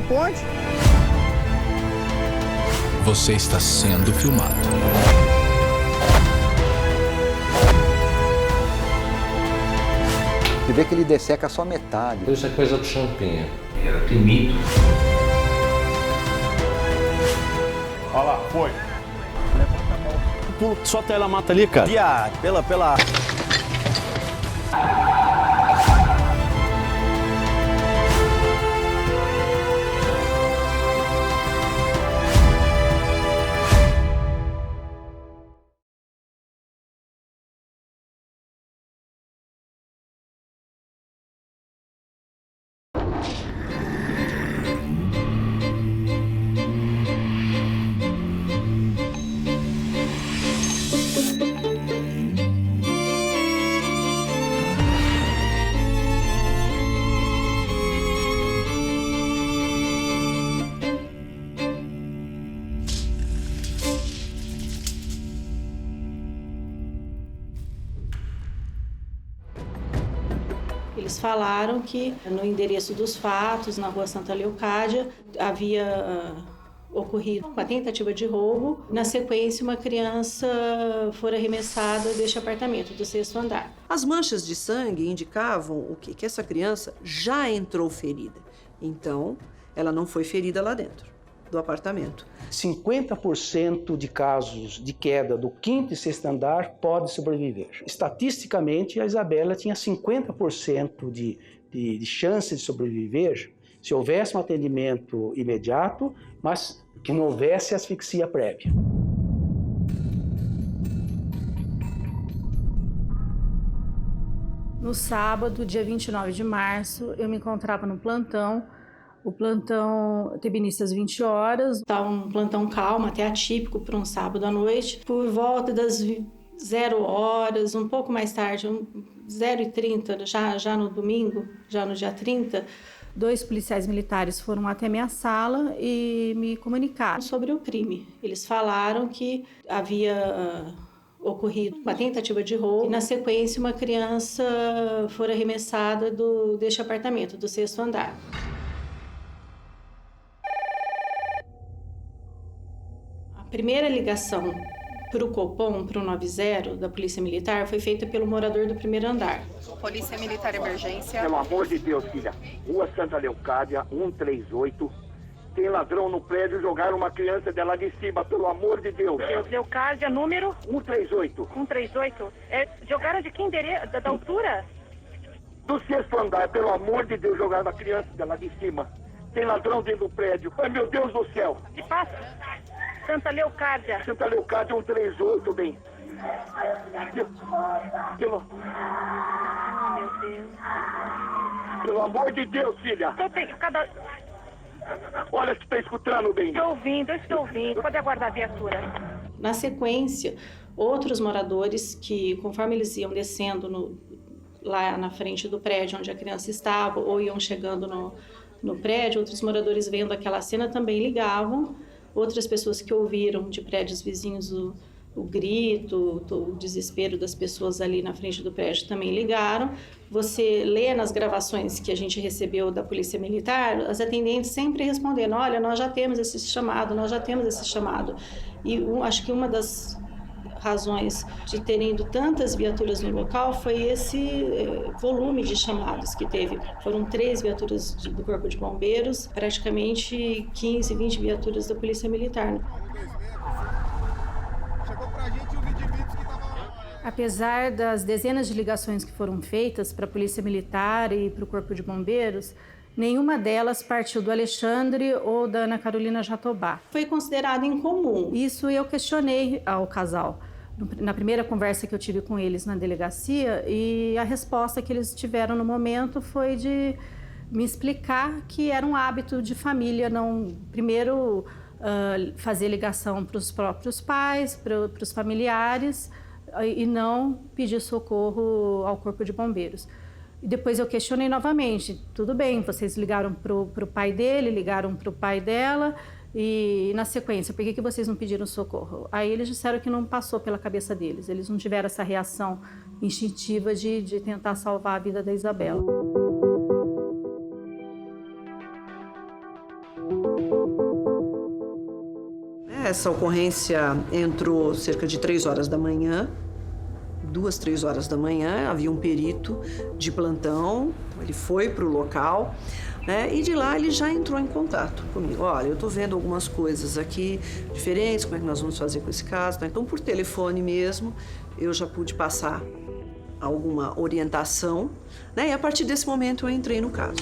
ponte. Você está sendo filmado. Você vê que ele desseca só metade. Isso é coisa do Champinha. Tem mito. Olha lá, foi. Pulo, só ela mata ali, cara. Pela... Eles falaram que no endereço dos fatos, na rua Santa Leocádia, havia ocorrido uma tentativa de roubo. Na sequência, uma criança foi arremessada deste apartamento, do 6º andar. As manchas de sangue indicavam o quê? Que essa criança já entrou ferida. Então, ela não foi ferida lá dentro do apartamento. 50% de casos de queda do 5º e 6º andar pode sobreviver. Estatisticamente, a Isabela tinha 50% de chance de sobreviver se houvesse um atendimento imediato, mas que não houvesse asfixia prévia. No sábado, dia 29 de março, eu me encontrava no plantão. O plantão teve início às 20 horas, tá um plantão calmo, até atípico para um sábado à noite. Por volta das 0 horas, um pouco mais tarde, 0h30, já no domingo, já no dia 30, 2 policiais militares foram até minha sala e me comunicaram sobre o crime. Eles falaram que havia ocorrido uma tentativa de roubo e, na sequência, uma criança foi arremessada deste apartamento, do 6º andar. A primeira ligação para o Copom, para o 90 da Polícia Militar, foi feita pelo morador do 1º andar. Polícia Militar Emergência. Pelo amor de Deus, filha. Rua Santa Leocádia, 138. Tem ladrão no prédio, jogaram uma criança dela de cima, pelo amor de Deus. Leocádia, número? 138. 138. Jogaram de que endereço? Da altura? Do 6º andar, pelo amor de Deus, jogaram a criança dela de cima. Tem ladrão dentro do prédio. Ai, meu Deus do céu. Que passa? Santa Leocádia. Santa Leocádia, 138, bem. Pelo... Meu Deus. Pelo amor de Deus, filha. Olha, você está escutando, bem? Estou ouvindo. Pode aguardar a viatura. Na sequência, outros moradores que, conforme eles iam descendo lá na frente do prédio onde a criança estava, ou iam chegando no prédio, outros moradores vendo aquela cena também ligavam. Outras pessoas que ouviram de prédios vizinhos o grito, o desespero das pessoas ali na frente do prédio também ligaram. Você lê nas gravações que a gente recebeu da Polícia Militar, as atendentes sempre respondendo: olha, nós já temos esse chamado, nós já temos esse chamado. E acho que uma das razões de terem ido tantas viaturas no local foi esse volume de chamados que teve. Foram 3 viaturas do Corpo de Bombeiros, praticamente 15, 20 viaturas da Polícia Militar. Apesar das dezenas de ligações que foram feitas para a Polícia Militar e para o Corpo de Bombeiros, nenhuma delas partiu do Alexandre ou da Ana Carolina Jatobá. Foi considerado incomum. Isso eu questionei ao casal na primeira conversa que eu tive com eles na delegacia, e a resposta que eles tiveram no momento foi de me explicar que era um hábito de família não primeiro fazer ligação para os próprios pais, para os familiares, e não pedir socorro ao Corpo de Bombeiros. E depois eu questionei novamente: tudo bem, vocês ligaram para o pai dele, ligaram para o pai dela, e na sequência, por que vocês não pediram socorro? Aí eles disseram que não passou pela cabeça deles, eles não tiveram essa reação instintiva de tentar salvar a vida da Isabela. Essa ocorrência entrou cerca de 3 horas da manhã, 2, 3 horas da manhã, havia um perito de plantão, ele foi para o local, né, e de lá ele já entrou em contato comigo. Olha, eu estou vendo algumas coisas aqui diferentes, como é que nós vamos fazer com esse caso? Então, por telefone mesmo, eu já pude passar alguma orientação, né, e a partir desse momento eu entrei no caso.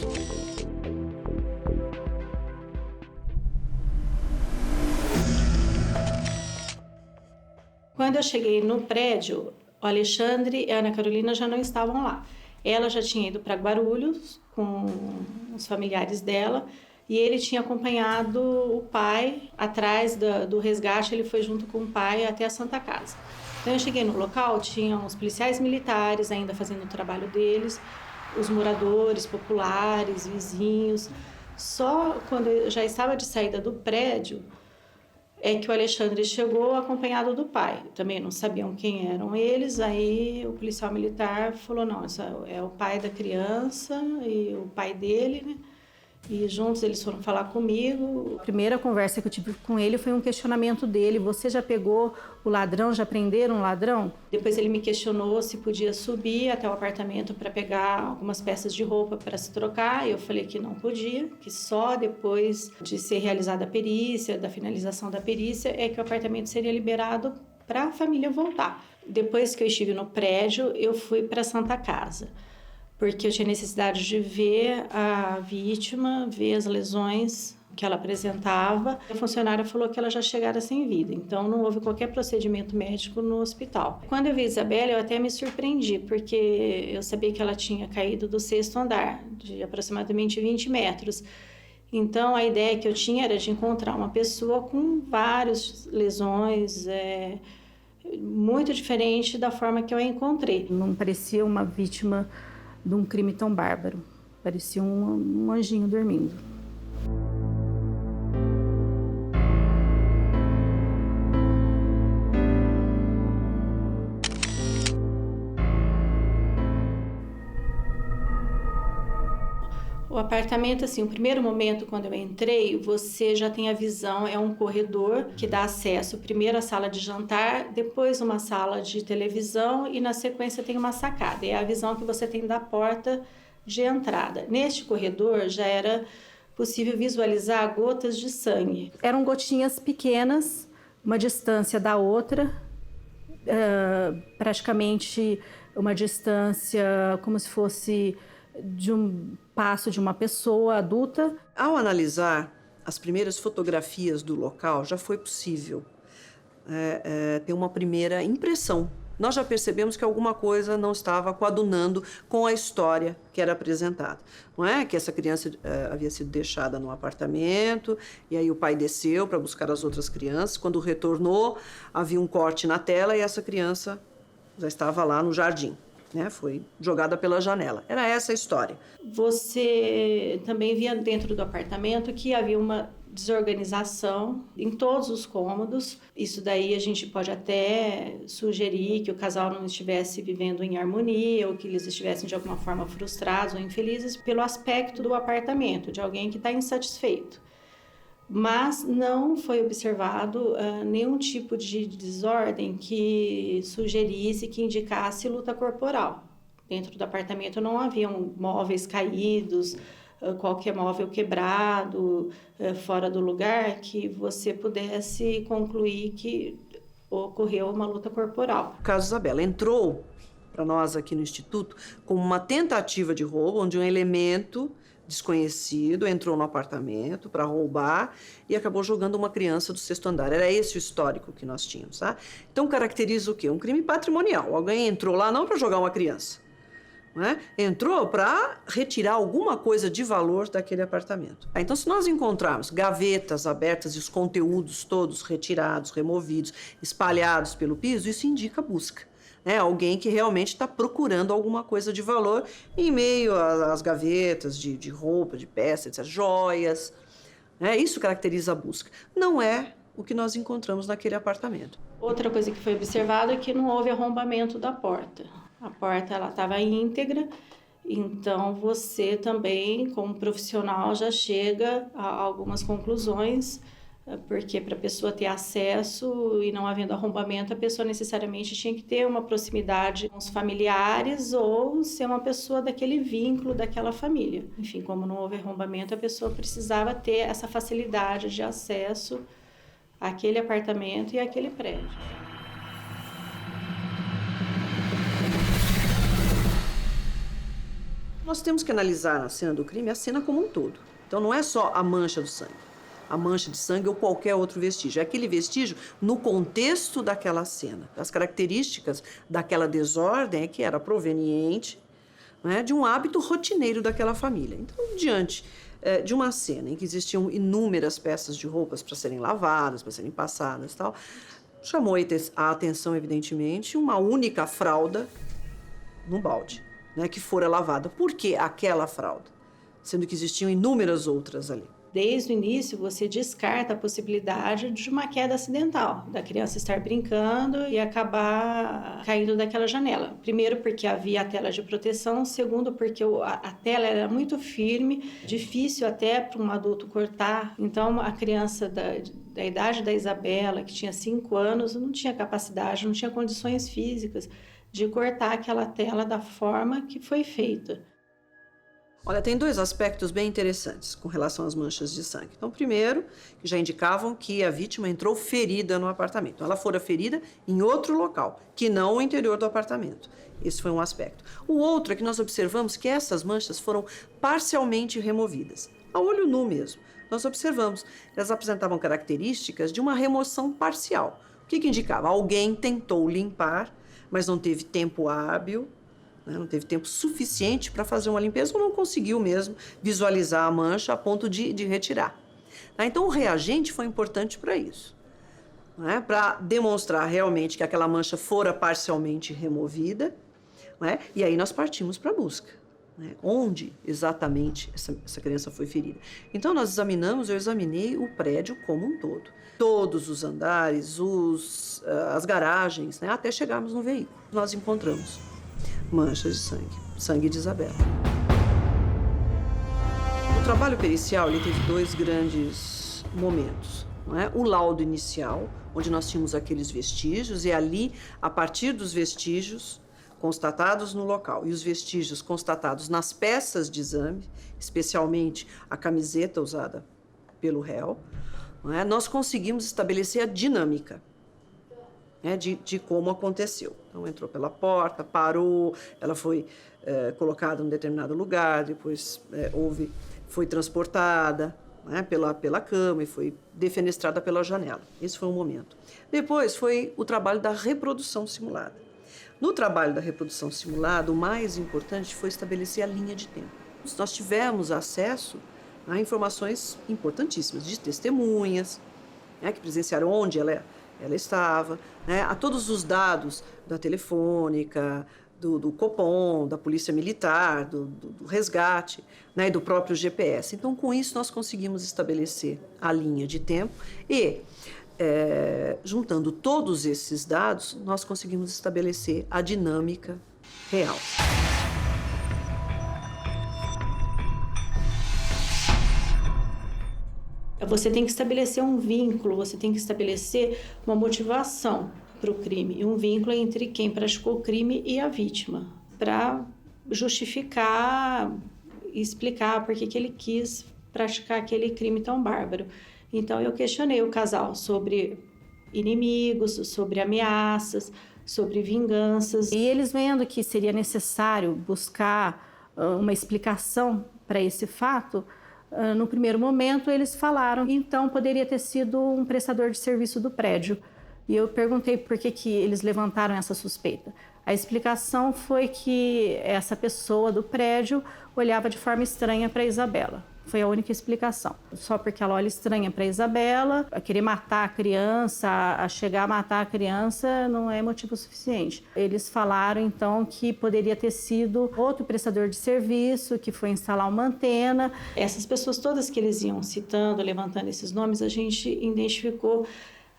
Quando eu cheguei no prédio, o Alexandre e a Ana Carolina já não estavam lá. Ela já tinha ido para Guarulhos com os familiares dela e ele tinha acompanhado o pai atrás do resgate, ele foi junto com o pai até a Santa Casa. Então eu cheguei no local, tinham os policiais militares ainda fazendo o trabalho deles, os moradores populares, vizinhos. Só quando eu já estava de saída do prédio, é que o Alexandre chegou acompanhado do pai. Também não sabiam quem eram eles, aí o policial militar falou, não, esse é o pai da criança e o pai dele, né? E juntos eles foram falar comigo. A primeira conversa que eu tive com ele foi um questionamento dele, você já pegou o ladrão, já prenderam o ladrão? Depois ele me questionou se podia subir até o apartamento para pegar algumas peças de roupa para se trocar. Eu falei que não podia, que só depois de ser realizada a perícia, da finalização da perícia, é que o apartamento seria liberado para a família voltar. Depois que eu estive no prédio, eu fui para a Santa Casa, porque eu tinha necessidade de ver a vítima, ver as lesões que ela apresentava. A funcionária falou que ela já chegara sem vida, então não houve qualquer procedimento médico no hospital. Quando eu vi a Isabela, eu até me surpreendi, porque eu sabia que ela tinha caído do 6º andar, de aproximadamente 20 metros. Então, a ideia que eu tinha era de encontrar uma pessoa com várias lesões, muito diferente da forma que eu a encontrei. Não parecia uma vítima de um crime tão bárbaro. Parecia um anjinho dormindo. O apartamento, assim, o primeiro momento, quando eu entrei, você já tem a visão, é um corredor que dá acesso primeiro à sala de jantar, depois uma sala de televisão e na sequência tem uma sacada. É a visão que você tem da porta de entrada. Neste corredor já era possível visualizar gotas de sangue. Eram gotinhas pequenas, uma distância da outra, praticamente uma distância como se fosse de um passo de uma pessoa adulta. Ao analisar as primeiras fotografias do local, já foi possível ter uma primeira impressão. Nós já percebemos que alguma coisa não estava coadunando com a história que era apresentada. Não é que essa criança havia sido deixada no apartamento e aí o pai desceu para buscar as outras crianças. Quando retornou, havia um corte na tela e essa criança já estava lá no jardim. Foi jogada pela janela. Era essa a história. Você também via dentro do apartamento que havia uma desorganização em todos os cômodos. Isso daí a gente pode até sugerir que o casal não estivesse vivendo em harmonia ou que eles estivessem de alguma forma frustrados ou infelizes pelo aspecto do apartamento, de alguém que está insatisfeito. Mas não foi observado nenhum tipo de desordem que sugerisse, que indicasse luta corporal. Dentro do apartamento não haviam móveis caídos, qualquer móvel quebrado, fora do lugar, que você pudesse concluir que ocorreu uma luta corporal. O caso Isabela entrou para nós aqui no Instituto como uma tentativa de roubo, onde um elemento desconhecido entrou no apartamento para roubar e acabou jogando uma criança do 6º andar. Era esse o histórico que nós tínhamos, tá? Então caracteriza o quê? Um crime patrimonial. Alguém entrou lá não para jogar uma criança, né? Entrou para retirar alguma coisa de valor daquele apartamento. Então, se nós encontrarmos gavetas abertas e os conteúdos todos retirados, removidos, espalhados pelo piso, isso indica busca. Alguém que realmente está procurando alguma coisa de valor em meio às gavetas de roupa, de peças, etc., joias. Isso caracteriza a busca. Não é o que nós encontramos naquele apartamento. Outra coisa que foi observada é que não houve arrombamento da porta. A porta estava íntegra, então você também, como profissional, já chega a algumas conclusões porque para a pessoa ter acesso e não havendo arrombamento, a pessoa necessariamente tinha que ter uma proximidade com os familiares ou ser uma pessoa daquele vínculo, daquela família. Enfim, como não houve arrombamento, a pessoa precisava ter essa facilidade de acesso àquele apartamento e àquele prédio. Nós temos que analisar a cena do crime, a cena como um todo. Então não é só a mancha do sangue, a mancha de sangue ou qualquer outro vestígio. É aquele vestígio no contexto daquela cena. As características daquela desordem é que era proveniente, né, de um hábito rotineiro daquela família. Então, diante de uma cena em que existiam inúmeras peças de roupas para serem lavadas, para serem passadas e tal, chamou a atenção, evidentemente, uma única fralda num balde, né, que fora lavada. Por que aquela fralda? Sendo que existiam inúmeras outras ali. Desde o início, você descarta a possibilidade de uma queda acidental, da criança estar brincando e acabar caindo daquela janela. Primeiro, porque havia a tela de proteção. Segundo, porque a tela era muito firme, difícil até para um adulto cortar. Então, a criança da idade da Isabela, que tinha 5 anos, não tinha capacidade, não tinha condições físicas de cortar aquela tela da forma que foi feita. Olha, tem 2 aspectos bem interessantes com relação às manchas de sangue. Então, primeiro, que já indicavam que a vítima entrou ferida no apartamento. Ela fora ferida em outro local, que não o interior do apartamento. Esse foi um aspecto. O outro é que nós observamos que essas manchas foram parcialmente removidas, a olho nu mesmo. Nós observamos que elas apresentavam características de uma remoção parcial. O que indicava? Alguém tentou limpar, mas não teve tempo hábil, não teve tempo suficiente para fazer uma limpeza ou não conseguiu mesmo visualizar a mancha a ponto de retirar. Então, o reagente foi importante para isso, para demonstrar realmente que aquela mancha fora parcialmente removida, e aí nós partimos para a busca. Onde exatamente essa criança foi ferida? Então, eu examinei o prédio como um todo. Todos os andares, as garagens, até chegarmos no veículo. Nós encontramos manchas de sangue, sangue de Isabela. O trabalho pericial ele teve 2 grandes momentos. O laudo inicial, onde nós tínhamos aqueles vestígios, e ali, a partir dos vestígios constatados no local e os vestígios constatados nas peças de exame, especialmente a camiseta usada pelo réu, nós conseguimos estabelecer a dinâmica de como aconteceu. Então, entrou pela porta, parou, ela foi colocada em um determinado lugar, depois foi transportada pela cama e foi defenestrada pela janela. Esse foi um momento. Depois foi o trabalho da reprodução simulada. No trabalho da reprodução simulada, o mais importante foi estabelecer a linha de tempo. Nós tivemos acesso a informações importantíssimas de testemunhas, que presenciaram onde ela estava, a todos os dados da telefônica, do Copom, da Polícia Militar, do resgate, e do próprio GPS. Então, com isso, nós conseguimos estabelecer a linha de tempo e, juntando todos esses dados, nós conseguimos estabelecer a dinâmica real. Você tem que estabelecer um vínculo, você tem que estabelecer uma motivação para o crime, e um vínculo entre quem praticou o crime e a vítima, para justificar e explicar por que ele quis praticar aquele crime tão bárbaro. Então, eu questionei o casal sobre inimigos, sobre ameaças, sobre vinganças. E eles vendo que seria necessário buscar uma explicação para esse fato, no primeiro momento eles falaram, então poderia ter sido um prestador de serviço do prédio. E eu perguntei por que eles levantaram essa suspeita. A explicação foi que essa pessoa do prédio olhava de forma estranha para a Isabela. Foi a única explicação. Só porque ela olha estranha para a Isabela, a querer matar a criança, a chegar a matar a criança, não é motivo suficiente. Eles falaram, então, que poderia ter sido outro prestador de serviço, que foi instalar uma antena. Essas pessoas todas que eles iam citando, levantando esses nomes, a gente identificou.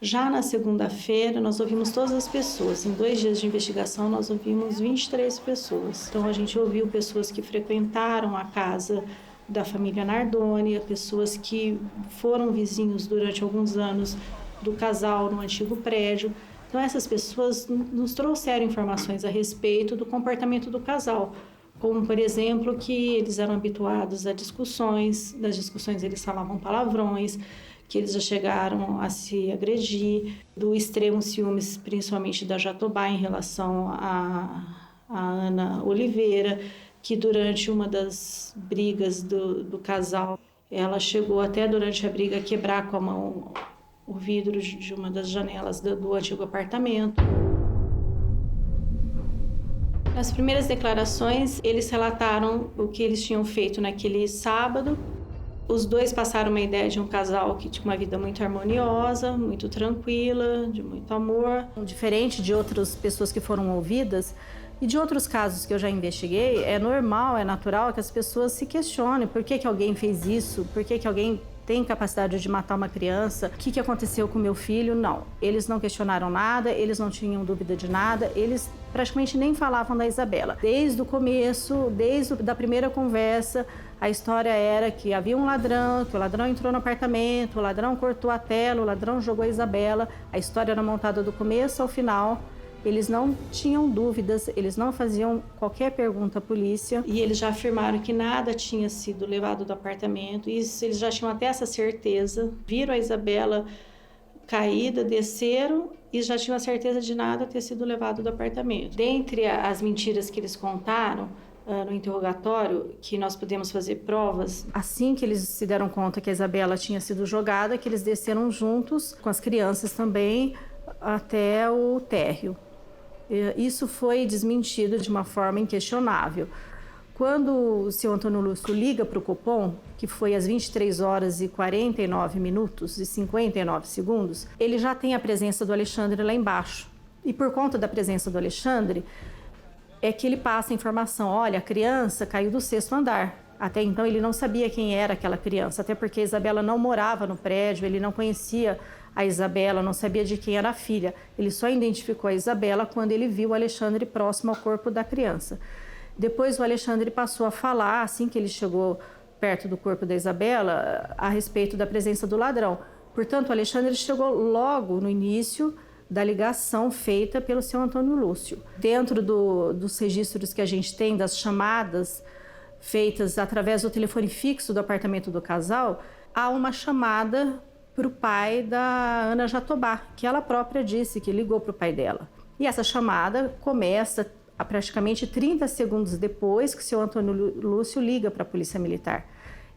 Já na segunda-feira, nós ouvimos todas as pessoas. Em 2 dias de investigação, nós ouvimos 23 pessoas. Então, a gente ouviu pessoas que frequentaram a casa da família Nardoni, pessoas que foram vizinhos durante alguns anos do casal no antigo prédio. Então, essas pessoas nos trouxeram informações a respeito do comportamento do casal, como, por exemplo, que eles eram habituados a discussões, nas discussões eles falavam palavrões, que eles já chegaram a se agredir, do extremo ciúmes, principalmente da Jatobá, em relação a Ana Oliveira, que durante uma das brigas do casal, ela chegou até durante a briga a quebrar com a mão o vidro de uma das janelas do antigo apartamento. Nas primeiras declarações, eles relataram o que eles tinham feito naquele sábado. Os dois passaram uma ideia de um casal que tinha uma vida muito harmoniosa, muito tranquila, de muito amor. Diferente de outras pessoas que foram ouvidas e de outros casos que eu já investiguei, é normal, é natural que as pessoas se questionem por que alguém fez isso, por que alguém tem capacidade de matar uma criança, o que aconteceu com meu filho. Não, eles não questionaram nada, eles não tinham dúvida de nada, eles praticamente nem falavam da Isabela. Desde o começo, desde a primeira conversa, a história era que havia um ladrão, que o ladrão entrou no apartamento, o ladrão cortou a tela, o ladrão jogou a Isabela. A história era montada do começo ao final. Eles não tinham dúvidas, eles não faziam qualquer pergunta à polícia e eles já afirmaram que nada tinha sido levado do apartamento. Isso, eles já tinham até essa certeza. Viram a Isabela caída, desceram e já tinham a certeza de nada ter sido levado do apartamento. Dentre as mentiras que eles contaram no interrogatório, que nós pudemos fazer provas, assim que eles se deram conta que a Isabela tinha sido jogada, que eles desceram juntos, com as crianças também, até o térreo. Isso foi desmentido de uma forma inquestionável. Quando o seu Antônio Lúcio liga para o Copom, que foi às 23 horas e 49 minutos e 59 segundos, ele já tem a presença do Alexandre lá embaixo. E por conta da presença do Alexandre, é que ele passa a informação: olha, a criança caiu do 6º andar. Até então ele não sabia quem era aquela criança, até porque a Isabela não morava no prédio, ele não conhecia a Isabela, não sabia de quem era a filha. Ele só identificou a Isabela quando ele viu o Alexandre próximo ao corpo da criança. Depois o Alexandre passou a falar, assim que ele chegou perto do corpo da Isabela, a respeito da presença do ladrão. Portanto, o Alexandre chegou logo no início da ligação feita pelo seu Antônio Lúcio. Dentro dos registros que a gente tem, das chamadas feitas através do telefone fixo do apartamento do casal, há uma chamada para o pai da Ana Jatobá, que ela própria disse que ligou para o pai dela. E essa chamada começa a praticamente 30 segundos depois que o seu Antônio Lúcio liga para a Polícia Militar.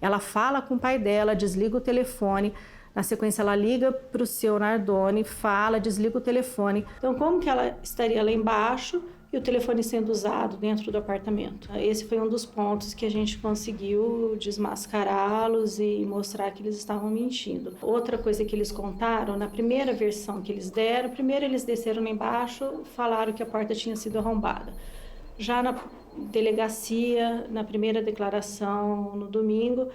Ela fala com o pai dela, desliga o telefone, na sequência ela liga para o seu Nardoni, fala, desliga o telefone. Então, como que ela estaria lá embaixo e o telefone sendo usado dentro do apartamento? Esse foi um dos pontos que a gente conseguiu desmascará-los e mostrar que eles estavam mentindo. Outra coisa que eles contaram, na primeira versão que eles deram, primeiro eles desceram lá embaixo, falaram que a porta tinha sido arrombada. Já na delegacia, na primeira declaração, no domingo,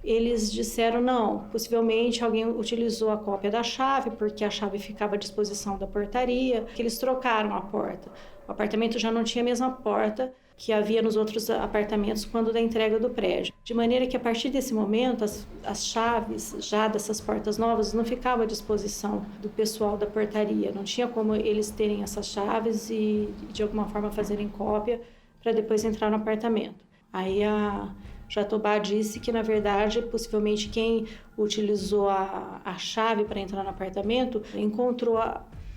eles disseram não, possivelmente alguém utilizou a cópia da chave, porque a chave ficava à disposição da portaria, que eles trocaram a porta. O apartamento já não tinha a mesma porta que havia nos outros apartamentos quando da entrega do prédio. De maneira que, a partir desse momento, as chaves já dessas portas novas não ficavam à disposição do pessoal da portaria. Não tinha como eles terem essas chaves e, de alguma forma, fazerem cópia para depois entrar no apartamento. Aí a Jatobá disse que, na verdade, possivelmente quem utilizou a chave para entrar no apartamento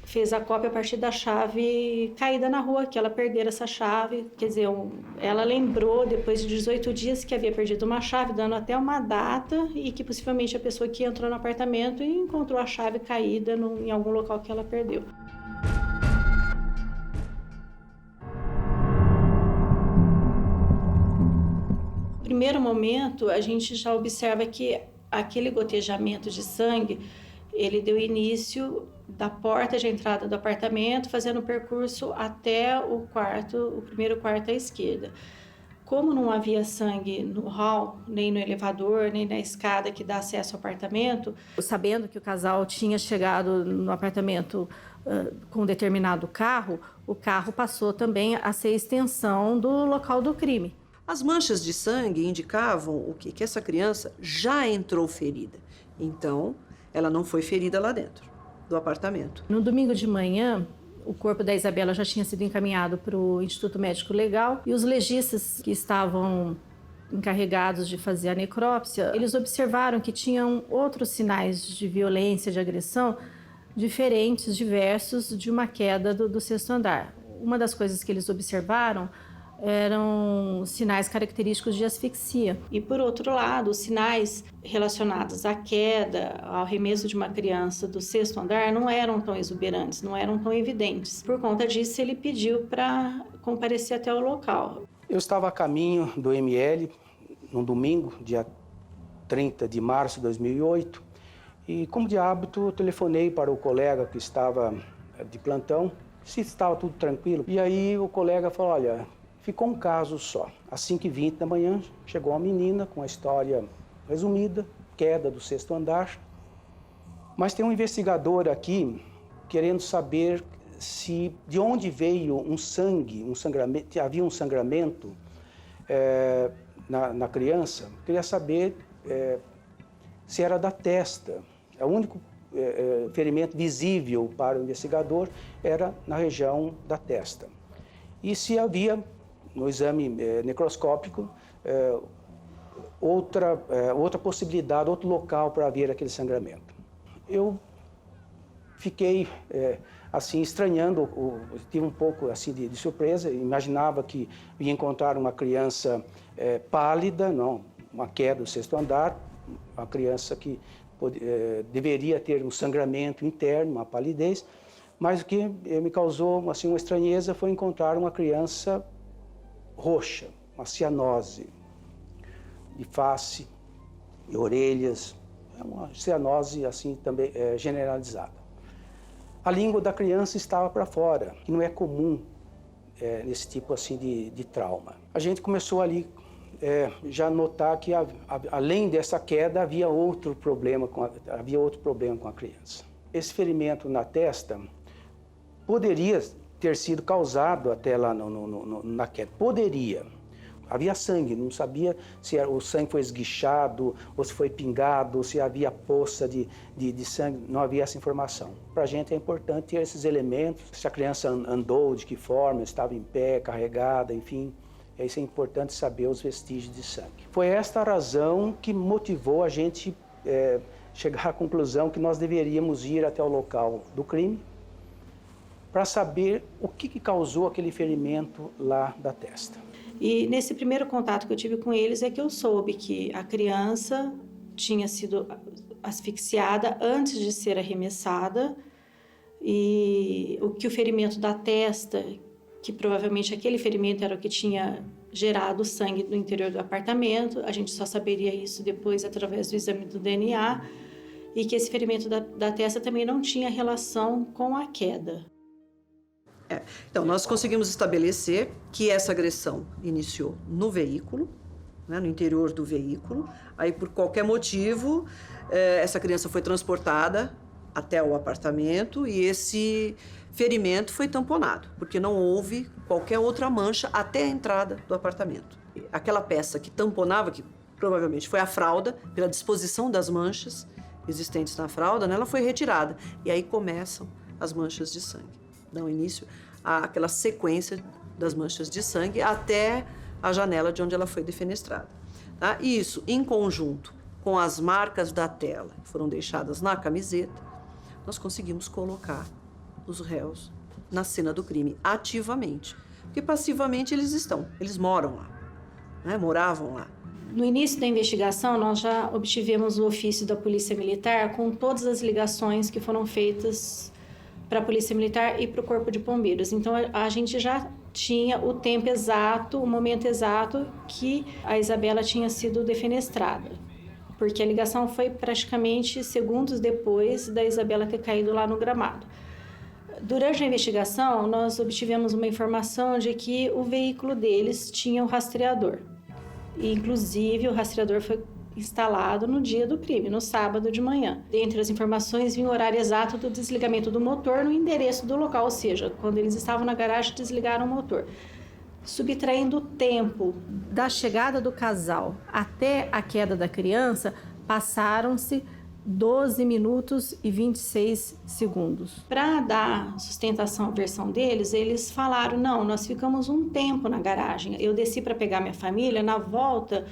fez a cópia a partir da chave caída na rua, que ela perdera essa chave. Quer dizer, ela lembrou, depois de 18 dias, que havia perdido uma chave, dando até uma data, e que possivelmente a pessoa que entrou no apartamento e encontrou a chave caída em algum local que ela perdeu. No primeiro momento, a gente já observa que aquele gotejamento de sangue, ele deu início da porta de entrada do apartamento, fazendo o percurso até o primeiro quarto à esquerda. Como não havia sangue no hall, nem no elevador, nem na escada que dá acesso ao apartamento, sabendo que o casal tinha chegado no apartamento com um determinado carro, o carro passou também a ser extensão do local do crime. As manchas de sangue indicavam o quê? Que essa criança já entrou ferida. Então, ela não foi ferida lá dentro do apartamento. No domingo de manhã, o corpo da Isabela já tinha sido encaminhado para o Instituto Médico Legal e os legistas que estavam encarregados de fazer a necrópsia, eles observaram que tinham outros sinais de violência, de agressão, diferentes, diversos, de uma queda do sexto andar. Uma das coisas que eles observaram eram sinais característicos de asfixia. E, por outro lado, os sinais relacionados à queda, ao arremesso de uma criança do sexto andar não eram tão exuberantes, não eram tão evidentes. Por conta disso, ele pediu para comparecer até o local. Eu estava a caminho do ML, num domingo, dia 30 de março de 2008, e, como de hábito, eu telefonei para o colega que estava de plantão, se estava tudo tranquilo. E aí o colega falou, olha, ficou um caso só. Às 5h20 da manhã, chegou uma menina com a história resumida, queda do sexto andar. Mas tem um investigador aqui querendo saber de onde veio um sangramento, havia um sangramento na criança. Queria saber se era da testa. O único ferimento visível para o investigador era na região da testa. E se havia, no exame necroscópico, outra possibilidade, outro local para ver aquele sangramento. Eu fiquei assim estranhando, tive um pouco assim de surpresa, imaginava que ia encontrar uma criança pálida, não, uma queda do sexto andar, uma criança que deveria ter um sangramento interno, uma palidez, mas o que me causou assim uma estranheza foi encontrar uma criança roxa, uma cianose de face e orelhas, uma cianose assim também generalizada. A língua da criança estava para fora, que não é comum nesse tipo assim de trauma. A gente começou ali já notar que além dessa queda havia outro problema com a criança. Esse ferimento na testa poderia ter sido causado até lá na queda. Poderia. Havia sangue, não sabia se o sangue foi esguichado, ou se foi pingado, ou se havia poça de sangue, não havia essa informação. Para a gente é importante ter esses elementos, se a criança andou, de que forma, estava em pé, carregada, enfim. Isso é importante saber os vestígios de sangue. Foi esta a razão que motivou a gente chegar à conclusão que nós deveríamos ir até o local do crime para saber o que causou aquele ferimento lá da testa. E nesse primeiro contato que eu tive com eles é que eu soube que a criança tinha sido asfixiada antes de ser arremessada e o ferimento da testa, que provavelmente aquele ferimento era o que tinha gerado sangue no interior do apartamento, a gente só saberia isso depois através do exame do DNA, e que esse ferimento da testa também não tinha relação com a queda. Então, nós conseguimos estabelecer que essa agressão iniciou no veículo, né, no interior do veículo. Aí, por qualquer motivo, essa criança foi transportada até o apartamento e esse ferimento foi tamponado, porque não houve qualquer outra mancha até a entrada do apartamento. Aquela peça que tamponava, que provavelmente foi a fralda, pela disposição das manchas existentes na fralda, né, ela foi retirada. E aí começam as manchas de sangue. Dão início àquela sequência das manchas de sangue até a janela de onde ela foi defenestrada. Tá? Isso, em conjunto com as marcas da tela que foram deixadas na camiseta, nós conseguimos colocar os réus na cena do crime ativamente. Porque passivamente eles moram lá, né? Moravam lá. No início da investigação, nós já obtivemos o ofício da Polícia Militar com todas as ligações que foram feitas para a Polícia Militar e para o Corpo de Bombeiros. Então, a gente já tinha o tempo exato, o momento exato que a Isabela tinha sido defenestrada. Porque a ligação foi praticamente segundos depois da Isabela ter caído lá no gramado. Durante a investigação, nós obtivemos uma informação de que o veículo deles tinha um rastreador. E, inclusive, o rastreador foi instalado no dia do crime, no sábado de manhã. Dentre as informações, vinha o horário exato do desligamento do motor no endereço do local, ou seja, quando eles estavam na garagem, desligaram o motor. Subtraindo o tempo da chegada do casal até a queda da criança, passaram-se 12 minutos e 26 segundos. Para dar sustentação à versão deles, eles falaram, não, nós ficamos um tempo na garagem. Eu desci para pegar minha família, na volta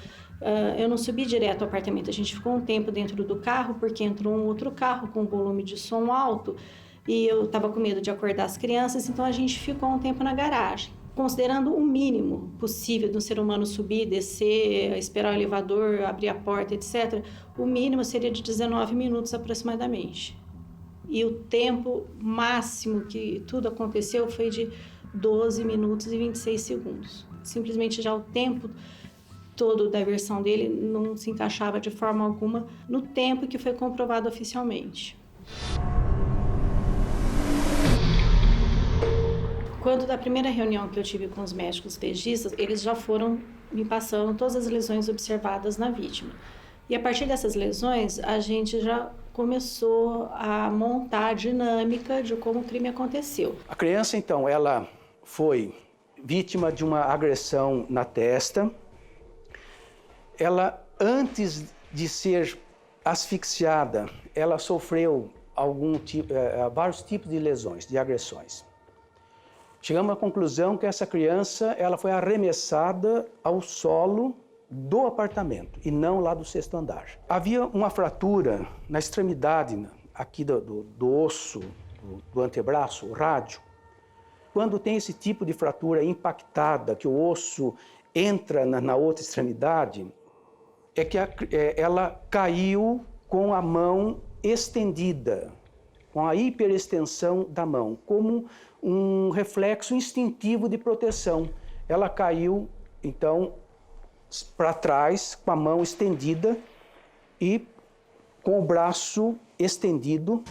eu não subi direto ao apartamento, a gente ficou um tempo dentro do carro, porque entrou um outro carro com volume de som alto e eu estava com medo de acordar as crianças, então a gente ficou um tempo na garagem. Considerando o mínimo possível de um ser humano subir, descer, esperar o elevador, abrir a porta, etc., o mínimo seria de 19 minutos aproximadamente. E o tempo máximo que tudo aconteceu foi de 12 minutos e 26 segundos. Simplesmente já o tempo todo da versão dele não se encaixava de forma alguma no tempo que foi comprovado oficialmente. Quando da primeira reunião que eu tive com os médicos legistas, eles já foram me passando todas as lesões observadas na vítima. E a partir dessas lesões, a gente já começou a montar a dinâmica de como o crime aconteceu. A criança, então, ela foi vítima de uma agressão na testa. Ela, antes de ser asfixiada, ela sofreu vários tipos de lesões, de agressões. Chegamos à conclusão que essa criança ela foi arremessada ao solo do apartamento e não lá do 6º andar. Havia uma fratura na extremidade aqui do osso, do antebraço, o rádio. Quando tem esse tipo de fratura impactada, que o osso entra na outra extremidade, é que ela caiu com a mão estendida, com a hiperextensão da mão, como um reflexo instintivo de proteção. Ela caiu, então, para trás, com a mão estendida e com o braço estendido,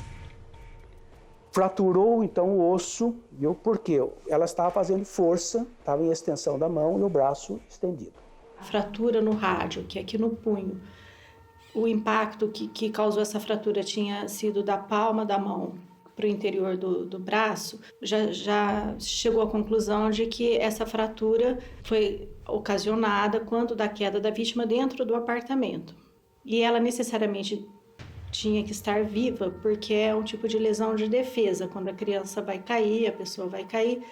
fraturou, então, o osso, viu? Porque ela estava fazendo força, estava em extensão da mão e o braço estendido. A fratura no rádio, que é aqui no punho, o impacto que causou essa fratura tinha sido da palma da mão para o interior do braço, já chegou à conclusão de que essa fratura foi ocasionada quando da queda da vítima dentro do apartamento. E ela necessariamente tinha que estar viva, porque é um tipo de lesão de defesa. Quando a criança vai cair, a pessoa vai cair,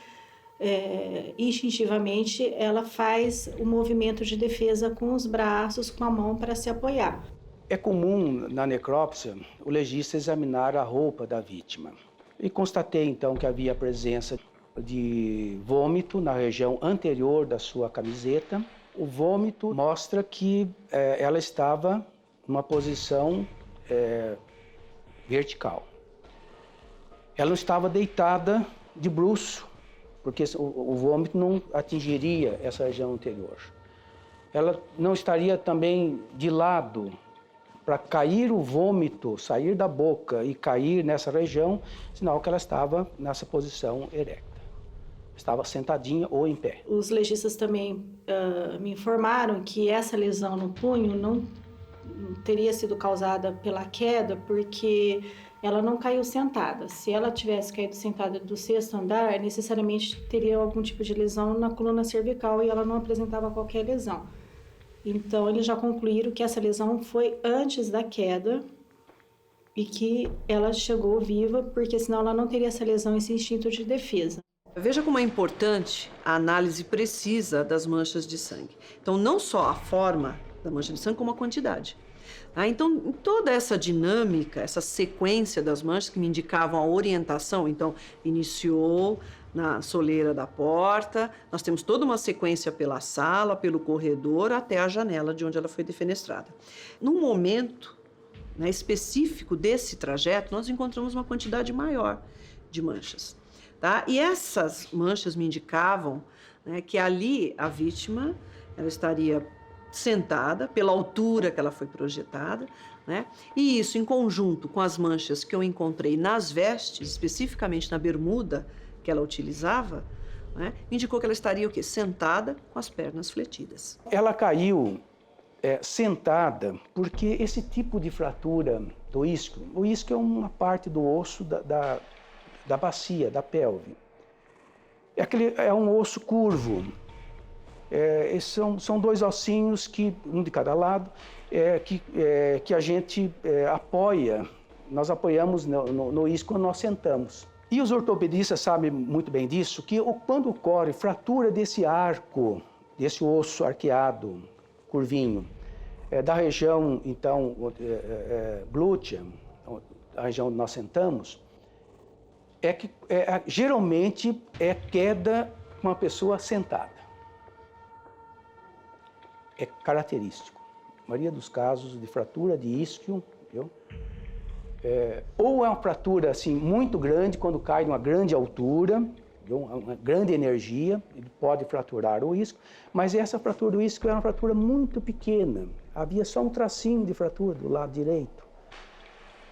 instintivamente ela faz o movimento de defesa com os braços, com a mão para se apoiar. É comum na necrópsia o legista examinar a roupa da vítima. E constatei então que havia a presença de vômito na região anterior da sua camiseta. O vômito mostra que ela estava numa posição vertical. Ela não estava deitada de bruço, porque o vômito não atingiria essa região anterior. Ela não estaria também de lado, para cair o vômito, sair da boca e cair nessa região, sinal que ela estava nessa posição erecta. Estava sentadinha ou em pé. Os legistas também me informaram que essa lesão no punho não teria sido causada pela queda, porque ela não caiu sentada. Se ela tivesse caído sentada do 6º andar, necessariamente teria algum tipo de lesão na coluna cervical e ela não apresentava qualquer lesão. Então, eles já concluíram que essa lesão foi antes da queda e que ela chegou viva, porque senão ela não teria essa lesão, esse instinto de defesa. Veja como é importante a análise precisa das manchas de sangue. Então, não só a forma da mancha de sangue, como a quantidade. Então, em toda essa dinâmica, essa sequência das manchas que me indicavam a orientação, então, iniciou na soleira da porta, nós temos toda uma sequência pela sala, pelo corredor, até a janela de onde ela foi defenestrada. Num momento específico desse trajeto, nós encontramos uma quantidade maior de manchas. Tá? E essas manchas me indicavam que ali a vítima ela estaria sentada, pela altura que ela foi projetada, e isso em conjunto com as manchas que eu encontrei nas vestes, especificamente na bermuda que ela utilizava, me indicou que ela estaria o quê? Sentada com as pernas fletidas. Ela caiu sentada porque esse tipo de fratura do isquio, o isquio é uma parte do osso da bacia, da pelve. É um osso curvo Esses são dois ossinhos, um de cada lado, que a gente apoia. Nós apoiamos no isco quando nós sentamos. E os ortopedistas sabem muito bem disso, que quando ocorre fratura desse arco, desse osso arqueado, curvinho, da região, então, glútea, a região onde nós sentamos, geralmente é queda com uma pessoa sentada. É característico. A maioria dos casos de fratura de isquio, viu? Ou é uma fratura assim, muito grande, quando cai de uma grande altura, uma grande energia, ele pode fraturar o isquio, mas essa fratura do isquio era uma fratura muito pequena, havia só um tracinho de fratura do lado direito,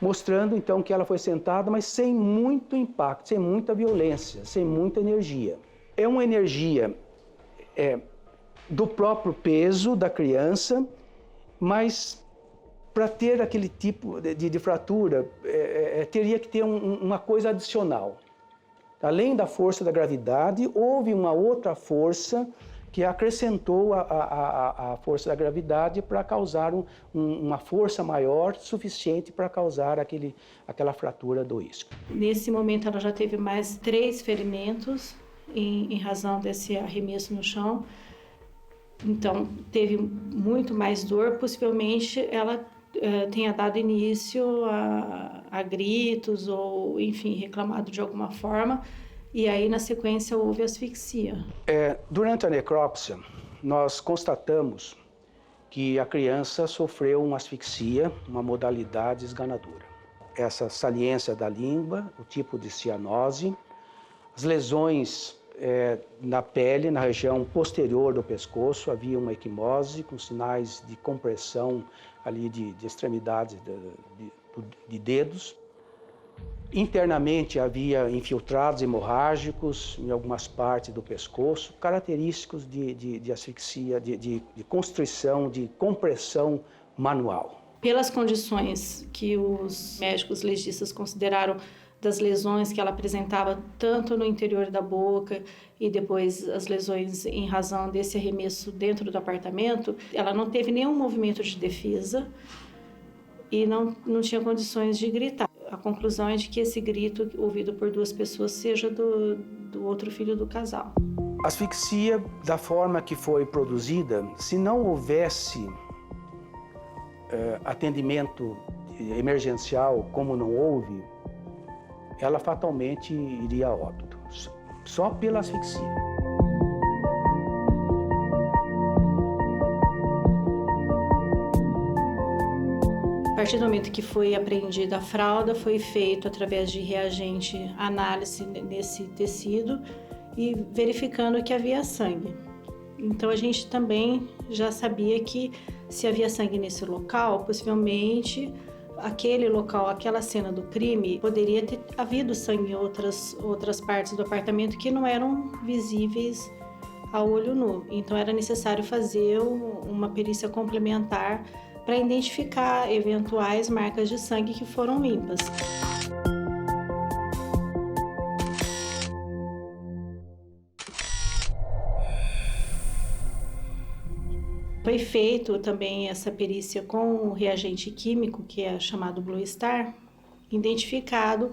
mostrando então que ela foi sentada, mas sem muito impacto, sem muita violência, sem muita energia. É uma energia do próprio peso da criança, mas para ter aquele tipo de fratura, teria que ter uma coisa adicional. Além da força da gravidade, houve uma outra força que acrescentou a força da gravidade para causar uma força maior suficiente para causar aquela fratura do isquio. Nesse momento, ela já teve mais 3 ferimentos em razão desse arremesso no chão. Então, teve muito mais dor. Possivelmente, ela tenha dado início a gritos ou, enfim, reclamado de alguma forma. E aí, na sequência, houve asfixia. Durante a necrópsia, nós constatamos que a criança sofreu uma asfixia, uma modalidade esganadora. Essa saliência da língua, o tipo de cianose, as lesões na pele, na região posterior do pescoço, havia uma equimose com sinais de compressão ali de extremidades de dedos. Internamente havia infiltrados hemorrágicos em algumas partes do pescoço, característicos de asfixia, de constrição, de compressão manual. Pelas condições que os médicos legistas consideraram das lesões que ela apresentava tanto no interior da boca e depois as lesões em razão desse arremesso dentro do apartamento, ela não teve nenhum movimento de defesa e não tinha condições de gritar. A conclusão é de que esse grito ouvido por 2 pessoas seja do outro filho do casal. A asfixia, da forma que foi produzida, se não houvesse atendimento emergencial, como não houve, ela fatalmente iria a óbito, só pela asfixia. A partir do momento que foi apreendida a fralda, foi feito através de reagente análise nesse tecido e verificando que havia sangue. Então a gente também já sabia que se havia sangue nesse local, possivelmente aquele local, aquela cena do crime, poderia ter havido sangue em outras partes do apartamento que não eram visíveis a olho nu. Então era necessário fazer uma perícia complementar para identificar eventuais marcas de sangue que foram limpas. Foi feito também essa perícia com o reagente químico, que é chamado Blue Star, identificado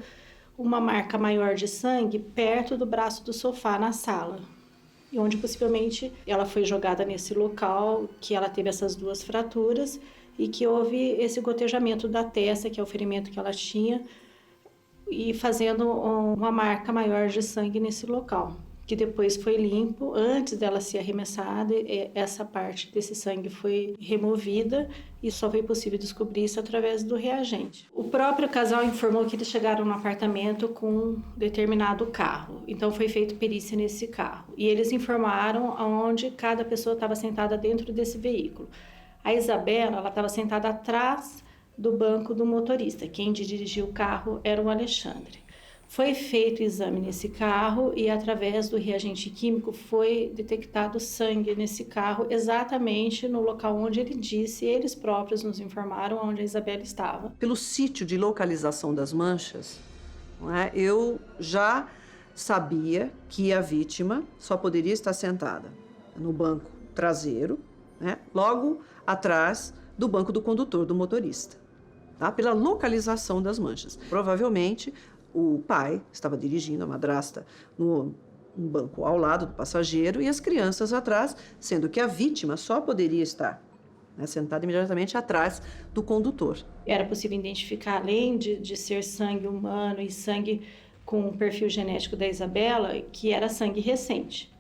uma marca maior de sangue perto do braço do sofá na sala, e onde possivelmente ela foi jogada nesse local, que ela teve essas 2 fraturas e que houve esse gotejamento da testa, que é o ferimento que ela tinha, e fazendo uma marca maior de sangue nesse local, que depois foi limpo. Antes dela ser arremessada, essa parte desse sangue foi removida e só foi possível descobrir isso através do reagente. O próprio casal informou que eles chegaram no apartamento com um determinado carro, então foi feita perícia nesse carro. E eles informaram aonde cada pessoa estava sentada dentro desse veículo. A Isabela, ela estava sentada atrás do banco do motorista. Quem dirigia o carro era o Alexandre. Foi feito o exame nesse carro e, através do reagente químico, foi detectado sangue nesse carro, exatamente no local onde ele disse, eles próprios nos informaram onde a Isabela estava. Pelo sítio de localização das manchas, não é, eu já sabia que a vítima só poderia estar sentada. no banco traseiro, né? Logo atrás do banco do condutor, do motorista, tá? Pela localização das manchas. Provavelmente, o pai estava dirigindo, a madrasta, no banco ao lado do passageiro e as crianças atrás, sendo que a vítima só poderia estar, né, sentada imediatamente atrás do condutor. Era possível identificar, além de ser sangue humano e sangue com o perfil genético da Isabela, que era sangue recente.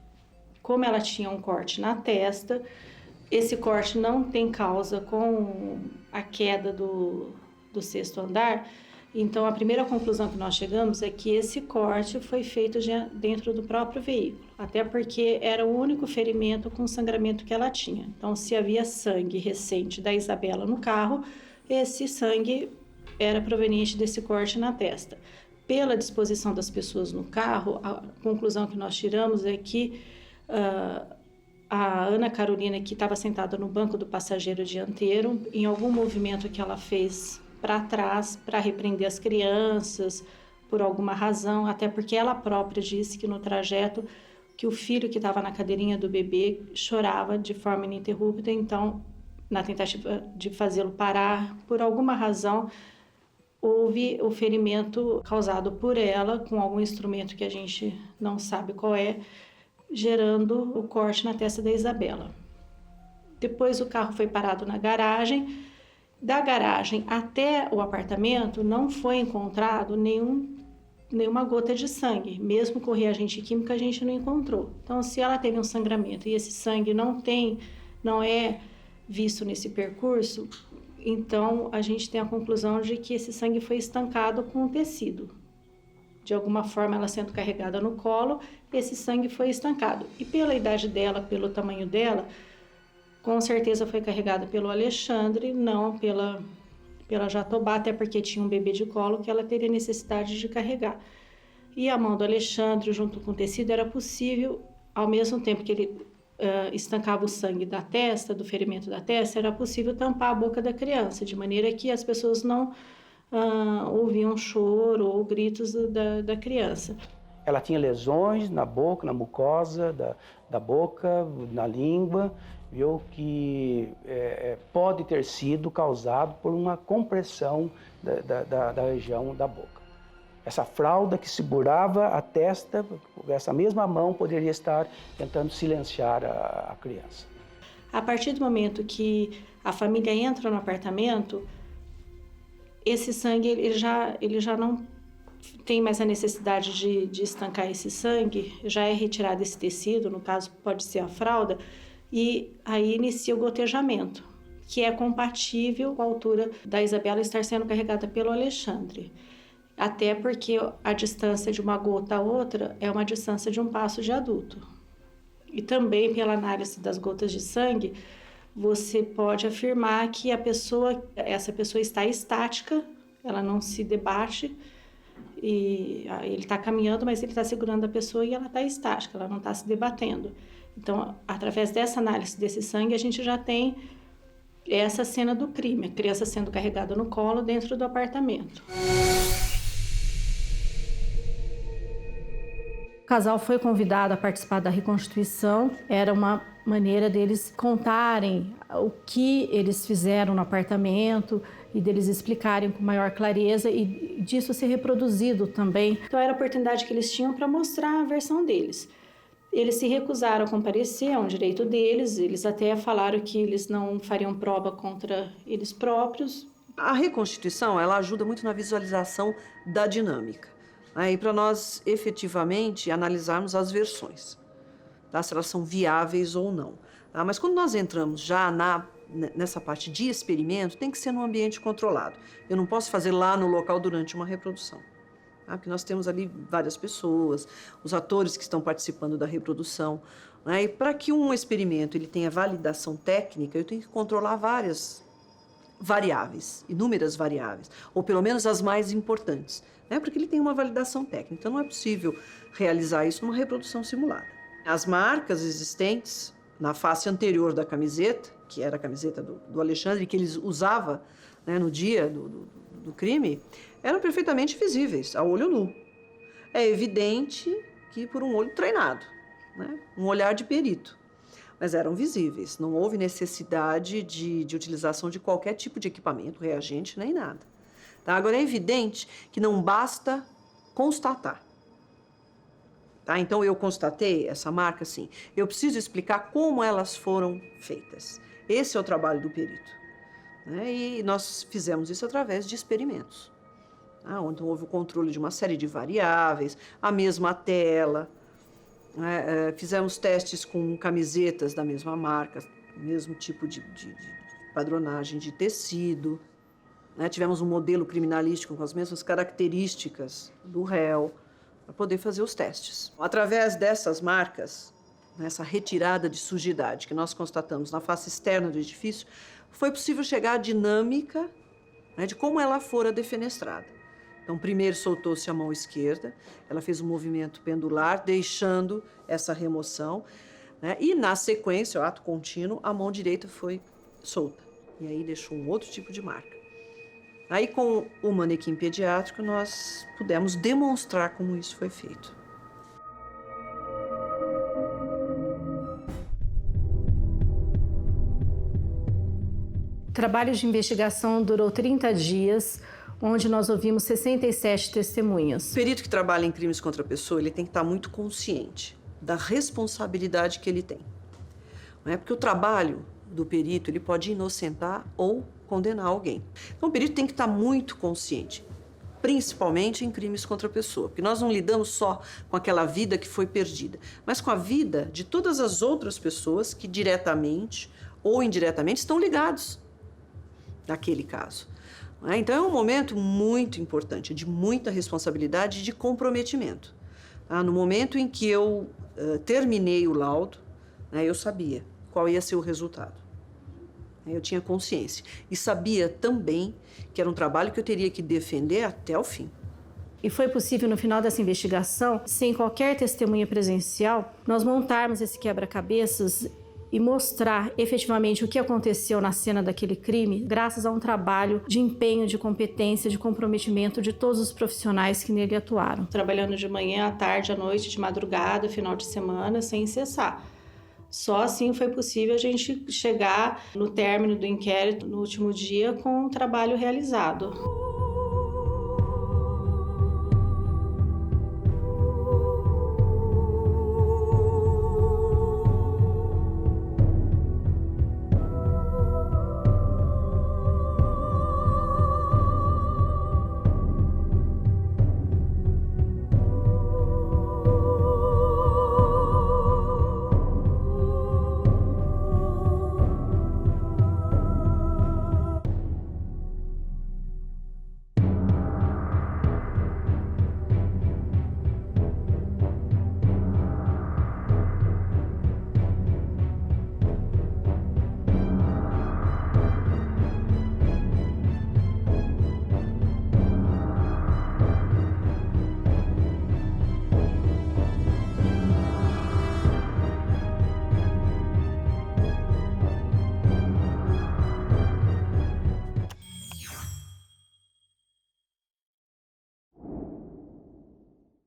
Como ela tinha um corte na testa, esse corte não tem causa com a queda do 6º andar. Então, a primeira conclusão que nós chegamos é que esse corte foi feito já dentro do próprio veículo, até porque era o único ferimento com sangramento que ela tinha. Então, se havia sangue recente da Isabela no carro, esse sangue era proveniente desse corte na testa. Pela disposição das pessoas no carro, a conclusão que nós tiramos é que a Ana Carolina, que estava sentada no banco do passageiro dianteiro, em algum movimento que ela fez para trás, para repreender as crianças, por alguma razão, até porque ela própria disse que no trajeto que o filho que estava na cadeirinha do bebê chorava de forma ininterrupta, então, na tentativa de fazê-lo parar, por alguma razão, houve o ferimento causado por ela, com algum instrumento que a gente não sabe qual é, gerando o corte na testa da Isabela. Depois o carro foi parado na garagem. Da garagem até o apartamento não foi encontrado nenhuma gota de sangue. Mesmo com o reagente químico a gente não encontrou. Então, se ela teve um sangramento e esse sangue não é visto nesse percurso, então a gente tem a conclusão de que esse sangue foi estancado com o tecido. De alguma forma, ela sendo carregada no colo, esse sangue foi estancado. E pela idade dela, pelo tamanho dela, com certeza foi carregada pelo Alexandre, não pela Jatobá, até porque tinha um bebê de colo que ela teria necessidade de carregar. E a mão do Alexandre, junto com o tecido, era possível, ao mesmo tempo que ele estancava o sangue da testa, do ferimento da testa, era possível tampar a boca da criança, de maneira que as pessoas não ouviam choro ou gritos da criança. Ela tinha lesões na boca, na mucosa da boca, na língua, viu, que pode ter sido causado por uma compressão da região da boca. Essa fralda que segurava a testa, essa mesma mão poderia estar tentando silenciar a criança. A partir do momento que a família entra no apartamento, esse sangue ele já não tem mais a necessidade de estancar esse sangue, já é retirado esse tecido, no caso pode ser a fralda, e aí inicia o gotejamento, que é compatível com a altura da Isabela estar sendo carregada pelo Alexandre. Até porque a distância de uma gota a outra é uma distância de um passo de adulto. E também pela análise das gotas de sangue, você pode afirmar que essa pessoa está estática, ela não se debate, e ele está caminhando, mas ele está segurando a pessoa e ela está estática, ela não está se debatendo. Então, através dessa análise desse sangue, a gente já tem essa cena do crime, a criança sendo carregada no colo dentro do apartamento. O casal foi convidado a participar da reconstituição, era uma maneira deles contarem o que eles fizeram no apartamento e deles explicarem com maior clareza e disso ser reproduzido também. Então era a oportunidade que eles tinham para mostrar a versão deles. Eles se recusaram a comparecer, é um direito deles, eles até falaram que eles não fariam prova contra eles próprios. A reconstituição, ela ajuda muito na visualização da dinâmica, aí para nós efetivamente analisarmos as versões, tá? Se elas são viáveis ou não. Tá? Mas quando nós entramos já nessa parte de experimento, tem que ser num ambiente controlado. Eu não posso fazer lá no local durante uma reprodução. Tá? Porque nós temos ali várias pessoas, os atores que estão participando da reprodução. Né? E para que um experimento ele tenha validação técnica, eu tenho que controlar várias variáveis, inúmeras variáveis, ou pelo menos as mais importantes, né? Porque ele tem uma validação técnica. Então não é possível realizar isso numa reprodução simulada. As marcas existentes na face anterior da camiseta, que era a camiseta do Alexandre, que eles usavam, né, no dia do crime, eram perfeitamente visíveis, a olho nu. É evidente que por um olho treinado, né, um olhar de perito. mas eram visíveis. Não houve necessidade de utilização de qualquer tipo de equipamento, reagente, nem nada. Tá? Agora, é evidente que não basta constatar. Tá? Então, eu constatei essa marca, sim. Eu preciso explicar como elas foram feitas. Esse é o trabalho do perito. Né? E nós fizemos isso através de experimentos. Tá? Onde houve o controle de uma série de variáveis, a mesma tela. Fizemos testes com camisetas da mesma marca, mesmo tipo de padronagem de tecido. Né? Tivemos um modelo criminalístico com as mesmas características do réu, para poder fazer os testes. Através dessas marcas, essa retirada de sujidade que nós constatamos na face externa do edifício, foi possível chegar à dinâmica, né, de como ela fora defenestrada. Então, primeiro soltou-se a mão esquerda, ela fez um movimento pendular, deixando essa remoção, né, e na sequência, o ato contínuo, a mão direita foi solta. E aí deixou um outro tipo de marca. Aí, com o manequim pediátrico, nós pudemos demonstrar como isso foi feito. O trabalho de investigação durou 30 dias, onde nós ouvimos 67 testemunhas. O perito que trabalha em crimes contra a pessoa, ele tem que estar muito consciente da responsabilidade que ele tem. Não é? Porque o trabalho do perito, ele pode inocentar ou condenar alguém. Então, o perito tem que estar muito consciente, principalmente em crimes contra a pessoa, porque nós não lidamos só com aquela vida que foi perdida, mas com a vida de todas as outras pessoas que diretamente ou indiretamente estão ligados naquele caso. Então, é um momento muito importante, de muita responsabilidade e de comprometimento. No momento em que eu terminei o laudo, eu sabia qual ia ser o resultado. Eu tinha consciência e sabia também que era um trabalho que eu teria que defender até o fim. E foi possível, no final dessa investigação, sem qualquer testemunha presencial, nós montarmos esse quebra-cabeças e mostrar efetivamente o que aconteceu na cena daquele crime, graças a um trabalho de empenho, de competência, de comprometimento de todos os profissionais que nele atuaram. Trabalhando de manhã, à tarde, à noite, de madrugada, final de semana, sem cessar. Só assim foi possível a gente chegar no término do inquérito, no último dia, com o trabalho realizado.